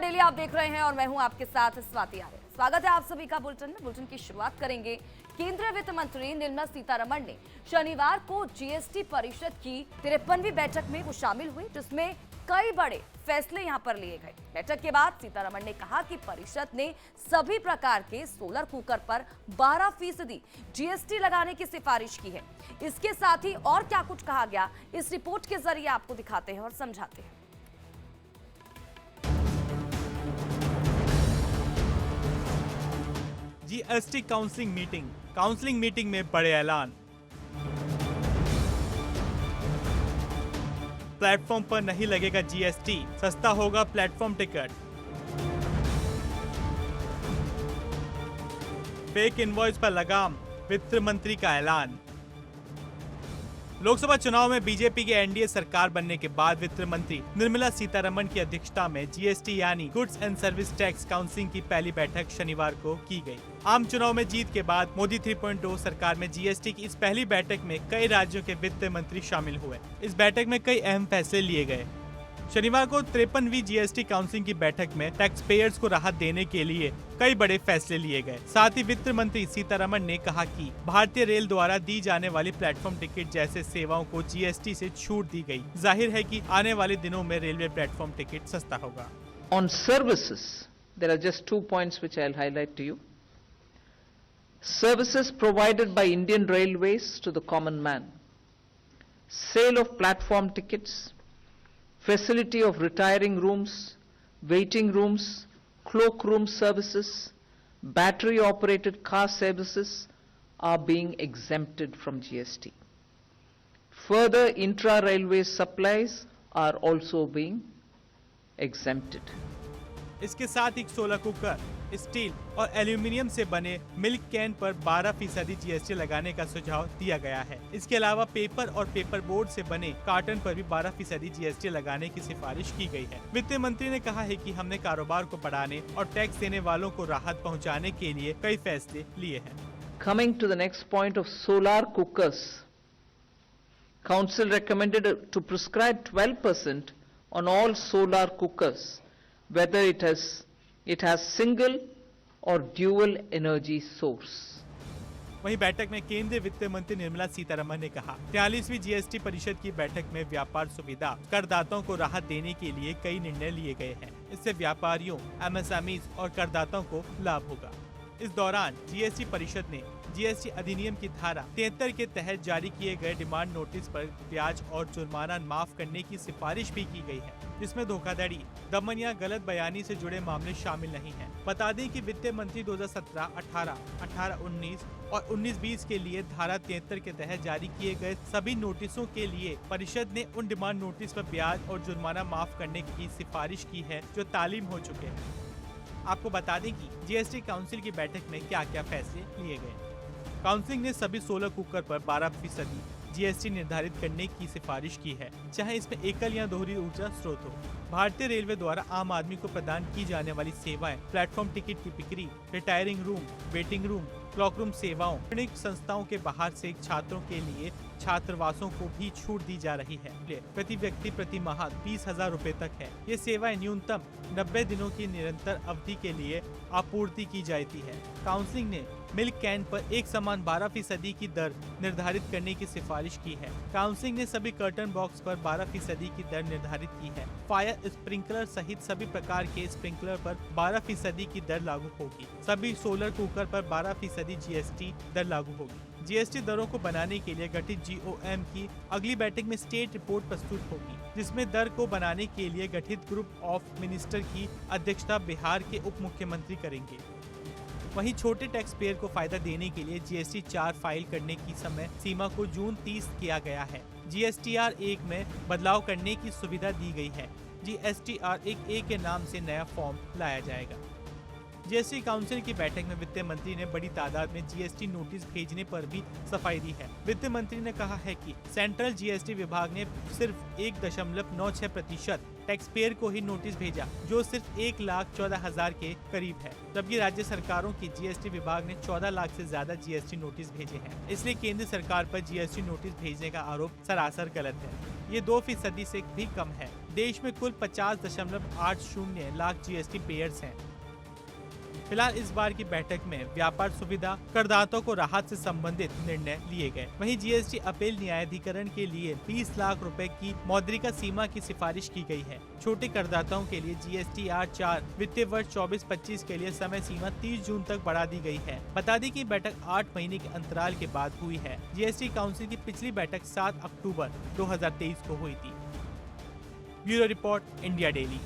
Daily आप देख रहे हैं और मैं हूं आपके साथ स्वाति आर्य। स्वागत है आप सभी का बुलेटिन में। बुलेटिन की शुरुआत करेंगे। केंद्रीय वित्त मंत्री निर्मला सीतारमण ने शनिवार को जीएसटी परिषद की 53वीं बैठक में वो शामिल हुई, जिसमें कई बड़े फैसले यहां पर लिए गए। बैठक के बाद सीतारमण ने कहा कि परिषद ने सभी प्रकार के सोलर कुकर पर 12% जीएसटी लगाने की सिफारिश की है। इसके साथ ही और क्या कुछ कहा गया, इस रिपोर्ट के जरिए आपको दिखाते हैं और समझाते हैं। जीएसटी काउंसलिंग मीटिंग में बड़े ऐलान। प्लेटफॉर्म पर नहीं लगेगा जीएसटी, सस्ता होगा प्लेटफॉर्म टिकट। फेक इनवॉइस पर लगाम, वित्त मंत्री का ऐलान। लोकसभा चुनाव में बीजेपी की एनडीए सरकार बनने के बाद वित्त मंत्री निर्मला सीतारमण की अध्यक्षता में जीएसटी यानी goods and service tax council की पहली बैठक शनिवार को की गई। आम चुनाव में जीत के बाद मोदी 3.0 सरकार में जीएसटी की इस पहली बैठक में कई राज्यों के वित्त मंत्री शामिल हुए। इस बैठक में कई अहम फैसले लिए गए। शनिवार को 53वीं जीएसटी काउंसिल की बैठक में टैक्स पेयर्स को राहत देने के लिए कई बड़े फैसले लिए गए। साथ ही वित्त मंत्री सीतारमण ने कहा कि भारतीय रेल द्वारा दी जाने वाली प्लेटफॉर्म टिकट जैसे सेवाओं को जीएसटी से छूट दी गई। जाहिर है कि आने वाले दिनों में रेलवे प्लेटफॉर्म टिकट सस्ता होगा। On services, there are just 2 points which I'll highlight to you. Services provided by Indian Railways to the common man, sale of platform tickets, facility of retiring rooms, waiting rooms, cloakroom services, battery operated car services are being exempted from GST. Further, intra-railway supplies are also being exempted. इसके साथ ही solar cooker, steel और aluminium से बने milk can पर 12% GST लगाने का सुझाव दिया गया है। इसके अलावा पेपर और पेपर बोर्ड से बने कार्टन पर भी 12% जीएसटी लगाने की सिफारिश की गई है। वित्त मंत्री ने कहा है कि हमने कारोबार को बढ़ाने और टैक्स देने वालों को राहत पहुंचाने के लिए कई फैसले लिए हैं। Coming to the next point of solar cookers, Council recommended to prescribe 12% on all solar cookers, whether it has single or dual energy source. वहीं बैठक में केंद्रीय वित्त मंत्री निर्मला सीतारमण ने कहा 43वीं जीएसटी परिषद की बैठक में व्यापार सुविधा करदाताओं को राहत देने के लिए कई निर्णय लिए गए हैं। इससे व्यापारियों, एमएसएमईज और करदाताओं को लाभ होगा। इस दौरान जीएसटी परिषद ने जीएसटी अधिनियम की धारा 73 के तहत जारी किए गए डिमांड नोटिस पर ब्याज और जुर्माना माफ करने की सिफारिश भी की गई है, जिसमें धोखाधड़ी, दमन या गलत बयानी से जुड़े मामले शामिल नहीं हैं। बता दें कि वित्त मंत्री 2017, 18, 18-19 और 19-20 के लिए धारा 73 के तहत जारी किए गए सभी नोटिसों के लिए परिषद ने उन डिमांड नोटिस पर ब्याज और जुर्माना माफ करने की सिफारिश की है जो तालीम हो चुके हैं। आपको बता दें कि जीएसटी काउंसिल की बैठक में क्या क्या फैसले लिए गए। काउंसिल ने सभी सोलर कुकर पर 12% जीएसटी निर्धारित करने की सिफारिश की है, चाहे इसमें एकल या दोहरी ऊर्जा स्रोत हो। भारतीय रेलवे द्वारा आम आदमी को प्रदान की जाने वाली सेवाएं, प्लेटफॉर्म टिकट की बिक्री, retiring room, waiting room, clock room सेवाओं, शैक्षणिक संस्थाओं के बाहर से छात्रों के लिए छात्रावासों को भी छूट दी जा रही है। प्रति व्यक्ति प्रति माह 20,000 रुपए तक है। ये सेवाएं न्यूनतम 90 दिनों की निरंतर अवधि के लिए आपूर्ति की जाती है। काउंसिल ने मिल्क कैन पर एक समान 12% की दर निर्धारित करने की सिफारिश की है। काउंसिल ने सभी कर्टन बॉक्स पर 12% की दर निर्धारित की है। फायर स्प्रिंकलर सहित सभी प्रकार के स्प्रिंकलर पर 12% की दर लागू होगी। सभी सोलर कुकर पर 12% जीएसटी दर लागू होगी। जीएसटी दरों को बनाने के लिए गठित जीओएम की अगली बैठक में स्टेट रिपोर्ट प्रस्तुत होगी, जिसमें दर को बनाने के लिए गठित ग्रुप ऑफ मिनिस्टर की अध्यक्षता बिहार के उप मुख्यमंत्री करेंगे। वहीं छोटे टैक्स पेयर को फायदा देने के लिए जीएसटी 4 फाइल करने की समय सीमा को जून 30 किया गया है। जीएसटीआर 1 में बदलाव करने की सुविधा दी गई है। जीएसटीआर 1A के नाम से नया फॉर्म लाया जाएगा। जीएसटी काउंसिल की बैठक में वित्त मंत्री ने बड़ी तादाद में जीएसटी नोटिस भेजने पर भी सफाई दी है। वित्त मंत्री ने कहा है कि सेंट्रल जीएसटी विभाग ने सिर्फ 1.96% टैक्स पेयर को ही नोटिस भेजा, जो सिर्फ 1,14,000 के करीब है, जबकि राज्य सरकारों की जीएसटी विभाग ने 14 लाख से ज्यादा जीएसटी नोटिस भेजे हैं। इसलिए केंद्र सरकार पर जीएसटी नोटिस भेजने का आरोप सरासर गलत है। ये 2% से भी कम है। देश में कुल 50.80 लाख जीएसटी पेयर्स हैं। फिलहाल इस बार की बैठक में व्यापार सुविधा, करदाताओं को राहत से संबंधित निर्णय लिए गए। वहीं जीएसटी अपील न्यायाधिकरण के लिए 20 लाख रुपए की मौद्रिका सीमा की सिफारिश की गई है। छोटे करदाताओं के लिए GSTR 4 वित्तीय वर्ष 24-25 के लिए समय सीमा 30 जून तक बढ़ा दी गई है। बता दें कि बैठक 8 महीने के अंतराल के बाद हुई है। जीएसटी काउंसिल की पिछली बैठक 7 अक्टूबर 2023 को हुई थी। Bureau report, India daily.